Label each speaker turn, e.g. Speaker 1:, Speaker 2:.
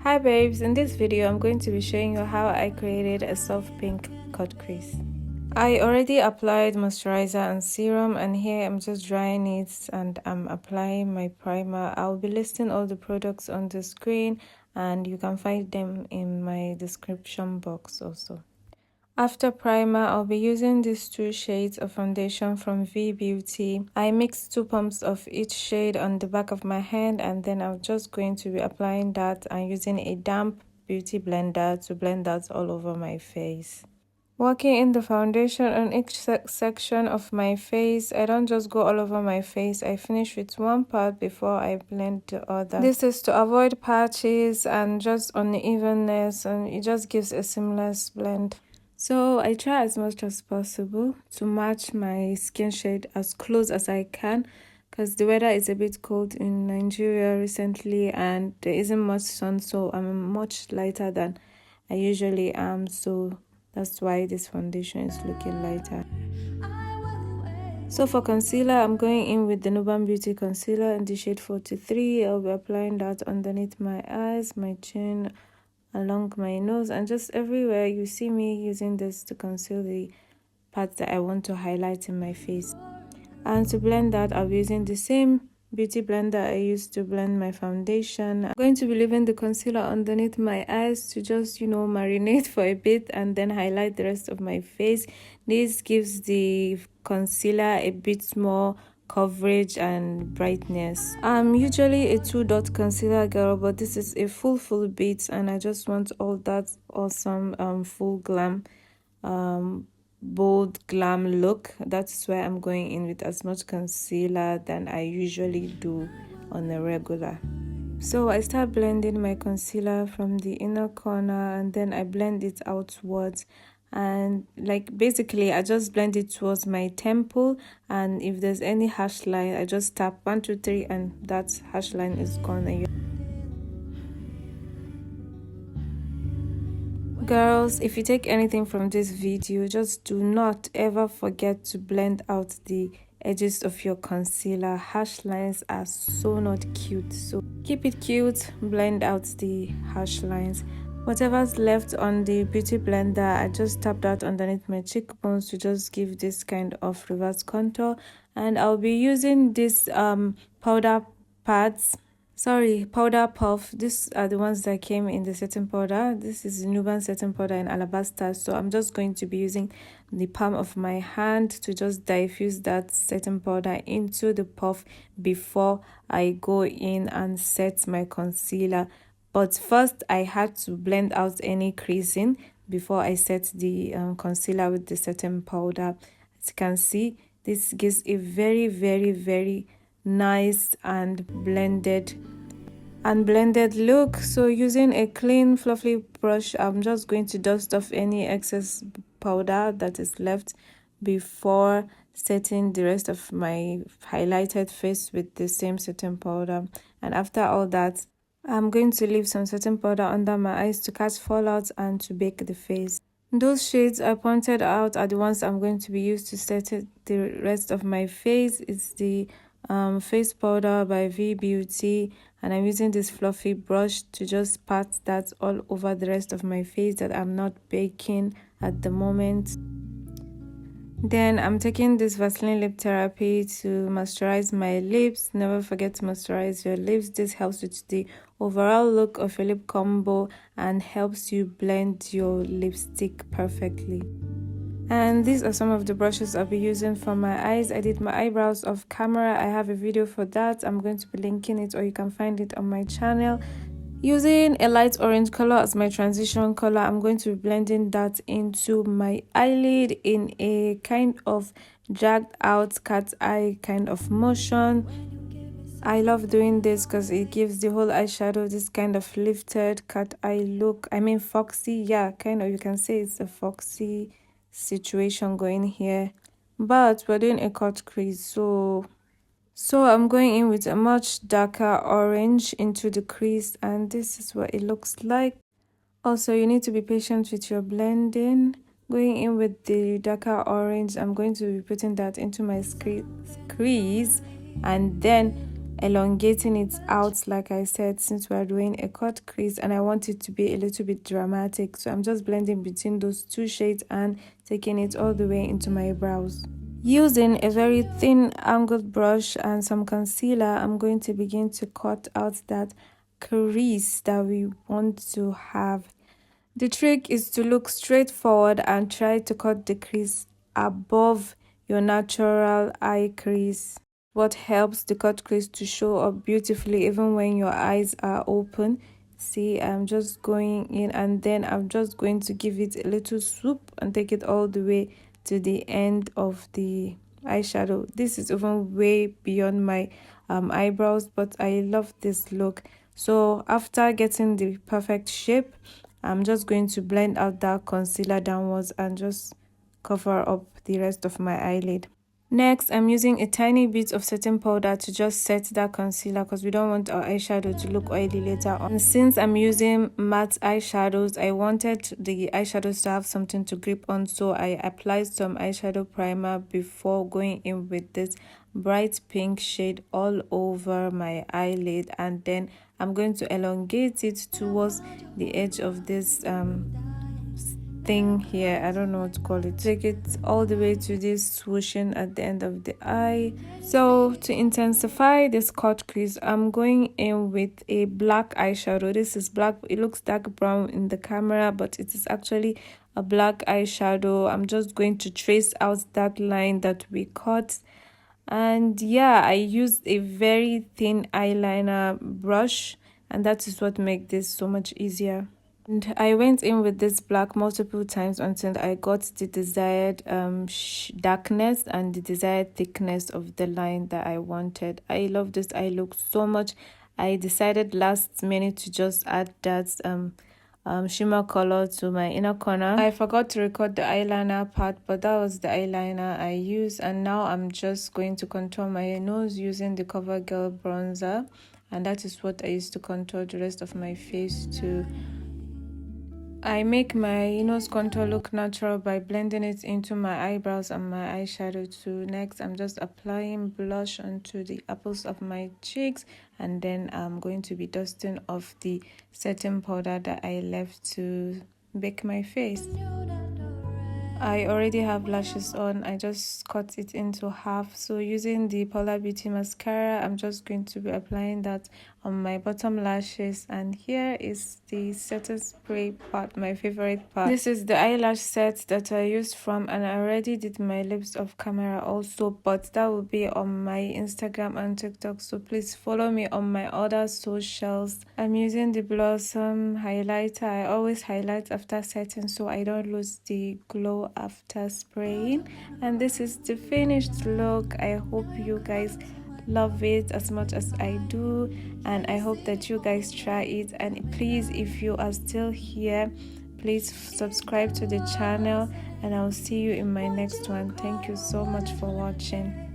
Speaker 1: Hi babes, in this video I'm going to be showing you how I created a soft pink cut crease. I already applied moisturizer and serum, and here I'm just drying it and I'm applying my primer. I'll be listing all the products on the screen and you can find them in my description box also. After primer, I'll be using these two shades of foundation from Beauty. I mixed 2 pumps of each shade on the back of my hand, and then I'm just going to be applying that and using a damp beauty blender to blend that all over my face. Working in the foundation on each section of my face, I don't just go all over my face. I finish with one part before I blend the other. This is to avoid patches and just unevenness, and it just gives a seamless blend. So I try as much as possible to match my skin shade as close as I can, because the weather is a bit cold in Nigeria recently and there isn't much sun, so I'm much lighter than I usually am, so that's why this foundation is looking lighter. So for concealer, I'm going in with the Nuban Beauty concealer in the shade 43. I'll be applying that underneath my eyes, my chin, along my nose, and just everywhere. You see me using this to conceal the parts that I want to highlight in my face. And to blend that, I'll be using the same beauty blender I used to blend my foundation. I'm going to be leaving the concealer underneath my eyes to just, marinate for a bit and then highlight the rest of my face. This gives the concealer a bit more coverage and brightness. I'm usually a 2-dot concealer girl, but this is a full bit and I just want all that awesome full glam bold glam look. That's why I'm going in with as much concealer than I usually do on a regular. So I start blending my concealer from the inner corner and then I blend it outwards, and basically I just blend it towards my temple, and if there's any harsh line I just tap 1 2 3 and that harsh line is gone. Girls, if you take anything from this video, just do not ever forget to blend out the edges of your concealer. Harsh lines are so not cute, so keep it cute, blend out the harsh lines. Whatever's left on the beauty blender, I just tap that underneath my cheekbones to just give this kind of reverse contour. And I'll be using this powder puff. These are the ones that came in the setting powder. This is the Nuban setting powder in Alabaster, so I'm just going to be using the palm of my hand to just diffuse that setting powder into the puff before I go in and set my concealer. But first I had to blend out any creasing before I set the concealer with the setting powder. As you can see, this gives a very nice and blended look. So using a clean fluffy brush, I'm just going to dust off any excess powder that is left before setting the rest of my highlighted face with the same setting powder. And after all that, I'm going to leave some setting powder under my eyes to catch fallout and to bake the face. Those shades I pointed out are the ones I'm going to be used to set the rest of my face. It's the face powder by Beauty, and I'm using this fluffy brush to just pat that all over the rest of my face that I'm not baking at the moment. Then I'm taking this Vaseline lip therapy to moisturize my lips. Never forget to moisturize your lips. This helps with the overall look of your lip combo and helps you blend your lipstick perfectly. And these are some of the brushes I'll be using for my eyes. I did my eyebrows off camera. I have a video for that. I'm going to be linking it, or you can find it on my channel. Using a light orange color as my transition color, I'm going to be blending that into my eyelid in a kind of dragged out cat's eye kind of motion. I love doing this because it gives the whole eyeshadow this kind of lifted cat eye look. I mean foxy, yeah, kind of, you can say it's a foxy situation going here, but we're doing a cut crease, so I'm going in with a much darker orange into the crease, and this is what it looks like. Also, you need to be patient with your blending. Going in with the darker orange, I'm going to be putting that into my crease and then elongating it out, like I said, since we're doing a cut crease and I want it to be a little bit dramatic. So I'm just blending between those two shades and taking it all the way into my brows. Using a very thin angled brush and some concealer, I'm going to begin to cut out that crease that we want to have. The trick is to look straight forward and try to cut the crease above your natural eye crease. What helps the cut crease to show up beautifully even when your eyes are open. See, I'm just going in and then I'm just going to give it a little swoop and take it all the way to the end of the eyeshadow. This is even way beyond my eyebrows, but I love this look. So after getting the perfect shape, I'm just going to blend out that concealer downwards and just cover up the rest of my eyelid. Next, I'm using a tiny bit of setting powder to just set that concealer because we don't want our eyeshadow to look oily later on. And since I'm using matte eyeshadows, I wanted the eyeshadows to have something to grip on, so I applied some eyeshadow primer before going in with this bright pink shade all over my eyelid, and then I'm going to elongate it towards the edge of this thing here. I don't know what to call it. Take it all the way to this swooshing at the end of the eye. So to intensify this cut crease, I'm going in with a black eyeshadow. This is black. It looks dark brown in the camera, but it is actually a black eyeshadow. I'm just going to trace out that line that we cut. And yeah, I used a very thin eyeliner brush, and that is what makes this so much easier. And I went in with this black multiple times until I got the desired darkness and the desired thickness of the line that I wanted. I love this eye look so much. I decided last minute to just add that shimmer color to my inner corner. I forgot to record the eyeliner part, but that was the eyeliner I used. And now I'm just going to contour my nose using the CoverGirl bronzer, and that is what I used to contour the rest of my face too. I make my nose contour look natural by blending it into my eyebrows and my eyeshadow too. Next, I'm just applying blush onto the apples of my cheeks, and then I'm going to be dusting off the setting powder that I left to bake my face. I already have lashes on. I just cut it into half. So using the Paula Beauty mascara, I'm just going to be applying that on my bottom lashes. And here is the setting spray part, my favorite part. This is the eyelash set that I used from, and I already did my lips off camera also, but that will be on my Instagram and TikTok. So please follow me on my other socials. I'm using the Blossom highlighter. I always highlight after setting so I don't lose the glow after spraying. And this is the finished look. I hope you guys love it as much as I do, and I hope that you guys try it. And please, if you are still here, please subscribe to the channel, and I'll see you in my next one. Thank you so much for watching.